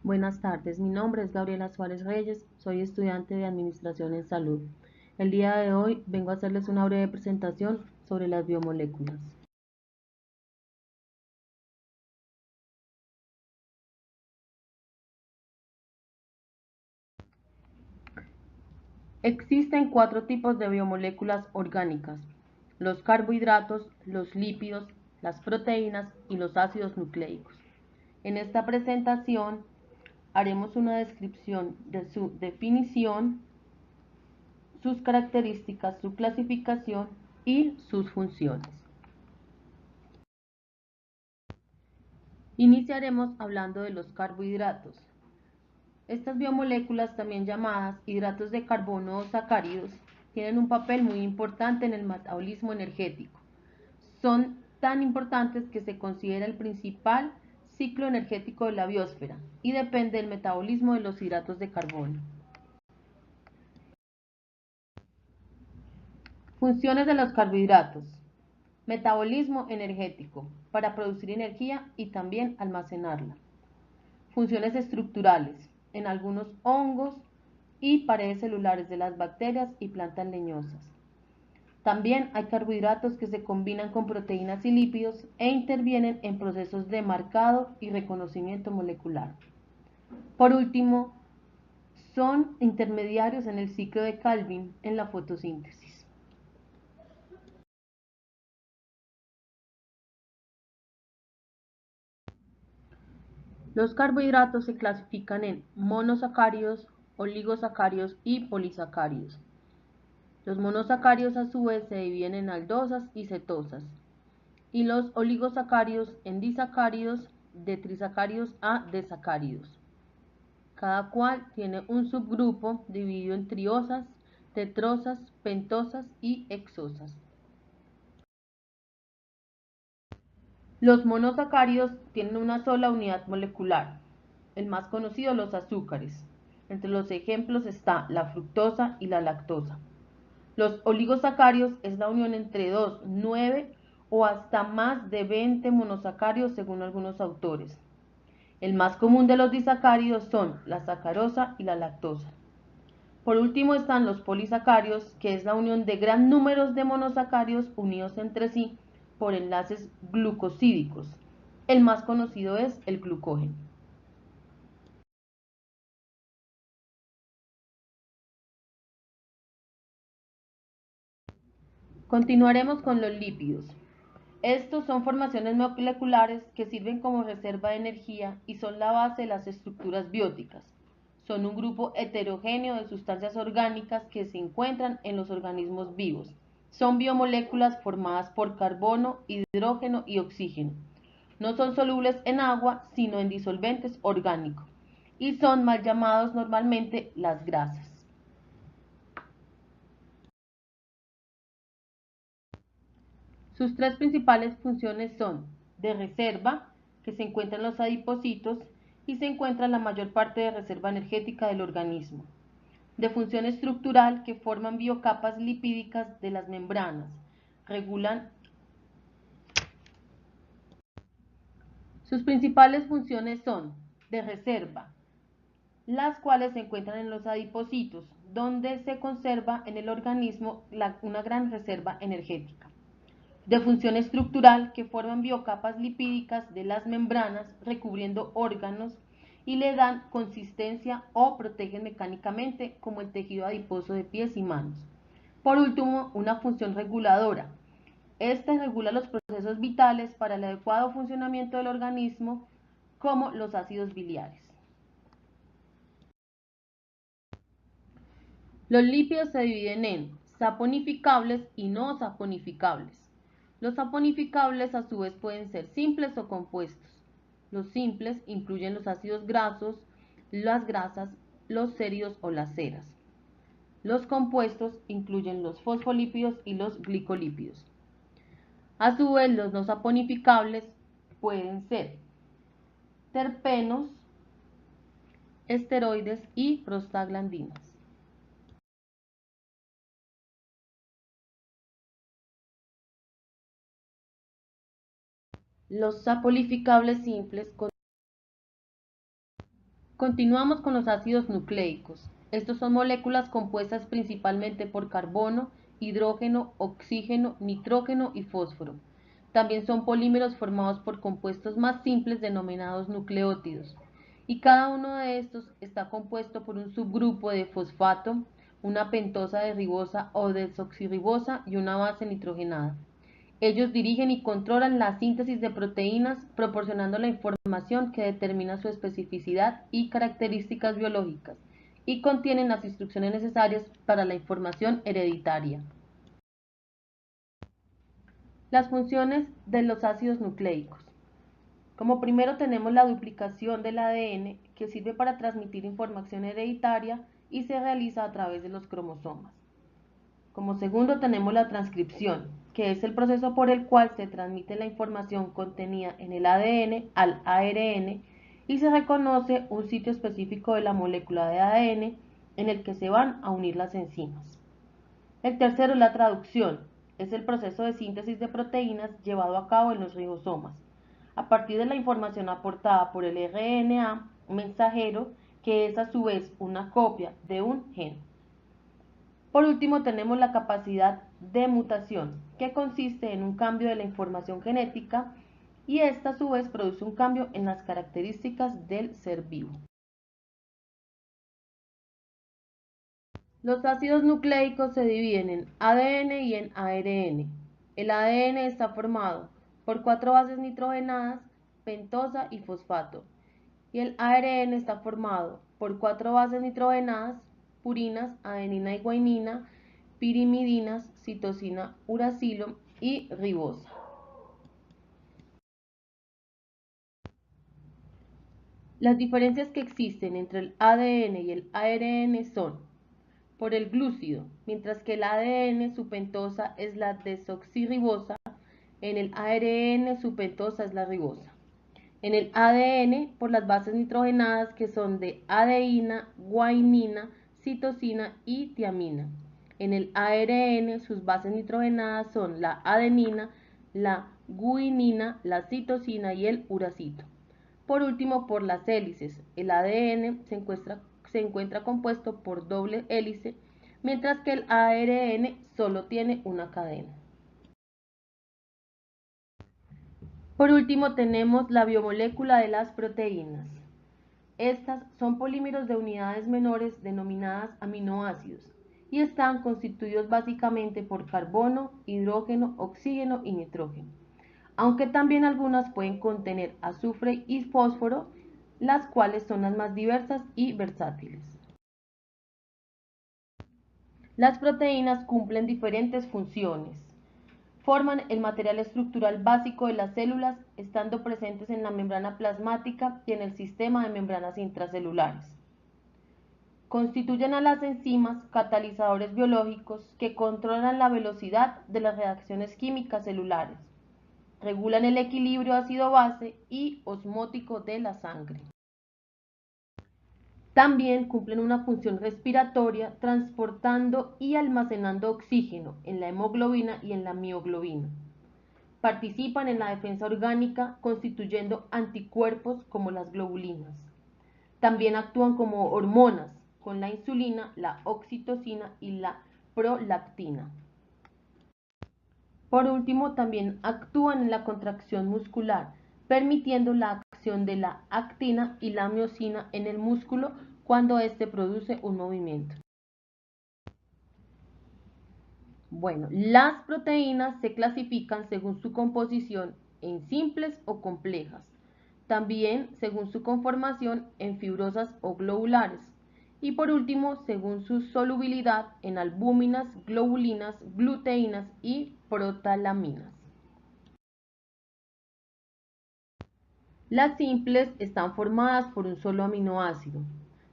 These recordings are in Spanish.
Buenas tardes, mi nombre es Gabriela Suárez Reyes, soy estudiante de Administración en Salud. El día de hoy vengo a hacerles una breve presentación sobre las biomoléculas. Existen 4 tipos de biomoléculas orgánicas: los carbohidratos, los lípidos, las proteínas y los ácidos nucleicos. En esta presentación haremos una descripción de su definición, sus características, su clasificación y sus funciones. Iniciaremos hablando de los carbohidratos. Estas biomoléculas, también llamadas hidratos de carbono o sacáridos, tienen un papel muy importante en el metabolismo energético. Son tan importantes que se considera el principal ciclo energético de la biosfera y depende del metabolismo de los hidratos de carbono. Funciones de los carbohidratos: metabolismo energético, para producir energía y también almacenarla. Funciones estructurales, en algunos hongos y paredes celulares de las bacterias y plantas leñosas. También hay carbohidratos que se combinan con proteínas y lípidos e intervienen en procesos de marcado y reconocimiento molecular. Por último, son intermediarios en el ciclo de Calvin en la fotosíntesis. Los carbohidratos se clasifican en monosacáridos, oligosacáridos y polisacáridos. Los monosacáridos a su vez se dividen en aldosas y cetosas, y los oligosacáridos en disacáridos, de trisacáridos a desacáridos. Cada cual tiene un subgrupo dividido en triosas, tetrosas, pentosas y hexosas. Los monosacáridos tienen una sola unidad molecular, el más conocido, los azúcares. Entre los ejemplos está la fructosa y la lactosa. Los oligosacáridos es la unión entre 2, 9 o hasta más de 20 monosacáridos según algunos autores. El más común de los disacáridos son la sacarosa y la lactosa. Por último están los polisacáridos, que es la unión de gran número de monosacáridos unidos entre sí por enlaces glucosídicos. El más conocido es el glucógeno. Continuaremos con los lípidos. Estos son formaciones moleculares que sirven como reserva de energía y son la base de las estructuras bióticas. Son un grupo heterogéneo de sustancias orgánicas que se encuentran en los organismos vivos. Son biomoléculas formadas por carbono, hidrógeno y oxígeno. No son solubles en agua, sino en disolventes orgánicos, y son mal llamados normalmente las grasas. Sus 3 principales funciones son de reserva, que se encuentra en los adipocitos y se encuentra la mayor parte de reserva energética del organismo; de función estructural, que forman biocapas lipídicas de las membranas, regulan. Sus principales funciones son de reserva, las cuales se encuentran en los adipocitos, donde se conserva en el organismo una gran reserva energética; de función estructural, que forman biocapas lipídicas de las membranas recubriendo órganos y le dan consistencia o protegen mecánicamente, como el tejido adiposo de pies y manos. Por último, una función reguladora. Esta regula los procesos vitales para el adecuado funcionamiento del organismo, como los ácidos biliares. Los lípidos se dividen en saponificables y no saponificables. Los saponificables a su vez pueden ser simples o compuestos. Los simples incluyen los ácidos grasos, las grasas, los ceridos o las ceras. Los compuestos incluyen los fosfolípidos y los glicolípidos. A su vez, los no saponificables pueden ser terpenos, esteroides y prostaglandinas. Los saponificables simples Continuamos con los ácidos nucleicos. Estos son moléculas compuestas principalmente por carbono, hidrógeno, oxígeno, nitrógeno y fósforo. También son polímeros formados por compuestos más simples denominados nucleótidos. Y cada uno de estos está compuesto por un subgrupo de fosfato, una pentosa de ribosa o desoxirribosa y una base nitrogenada. Ellos dirigen y controlan la síntesis de proteínas, proporcionando la información que determina su especificidad y características biológicas, y contienen las instrucciones necesarias para la información hereditaria. Las funciones de los ácidos nucleicos. Como primero tenemos la duplicación del ADN, que sirve para transmitir información hereditaria y se realiza a través de los cromosomas. Como segundo tenemos la transcripción, que es el proceso por el cual se transmite la información contenida en el ADN al ARN y se reconoce un sitio específico de la molécula de ADN en el que se van a unir las enzimas. El tercero es la traducción, es el proceso de síntesis de proteínas llevado a cabo en los ribosomas, a partir de la información aportada por el RNA mensajero, que es a su vez una copia de un gen. Por último, tenemos la capacidad de mutación, que consiste en un cambio de la información genética y esta a su vez produce un cambio en las características del ser vivo. Los ácidos nucleicos se dividen en ADN y en ARN. El ADN está formado por 4 bases nitrogenadas, pentosa y fosfato, y el ARN está formado por 4 bases nitrogenadas, purinas, adenina y guanina, pirimidinas, citosina, uracilo y ribosa. Las diferencias que existen entre el ADN y el ARN son: por el glúcido, mientras que el ADN su pentosa es la desoxirribosa, en el ARN su pentosa es la ribosa. En el ADN, por las bases nitrogenadas que son de adeína, guanina, citosina y tiamina. En el ARN, sus bases nitrogenadas son la adenina, la guanina, la citosina y el uracilo. Por último, por las hélices, el ADN se encuentra compuesto por doble hélice, mientras que el ARN solo tiene una cadena. Por último, tenemos la biomolécula de las proteínas. Estas son polímeros de unidades menores denominadas aminoácidos y están constituidos básicamente por carbono, hidrógeno, oxígeno y nitrógeno, aunque también algunas pueden contener azufre y fósforo, las cuales son las más diversas y versátiles. Las proteínas cumplen diferentes funciones. Forman el material estructural básico de las células, estando presentes en la membrana plasmática y en el sistema de membranas intracelulares. Constituyen a las enzimas catalizadores biológicos que controlan la velocidad de las reacciones químicas celulares, regulan el equilibrio ácido-base y osmótico de la sangre. También cumplen una función respiratoria, transportando y almacenando oxígeno en la hemoglobina y en la mioglobina. Participan en la defensa orgánica constituyendo anticuerpos como las globulinas. También actúan como hormonas con la insulina, la oxitocina y la prolactina. Por último, también actúan en la contracción muscular, permitiendo la acción de la actina y la miosina en el músculo cuando éste produce un movimiento. Bueno, las proteínas se clasifican según su composición en simples o complejas, también según su conformación en fibrosas o globulares, y por último según su solubilidad en albúminas, globulinas, gluteínas y protalaminas. Las simples están formadas por un solo aminoácido.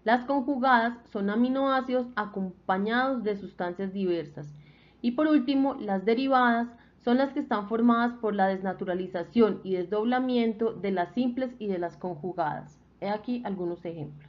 Las conjugadas son aminoácidos acompañados de sustancias diversas. Y por último, las derivadas son las que están formadas por la desnaturalización y desdoblamiento de las simples y de las conjugadas. He aquí algunos ejemplos.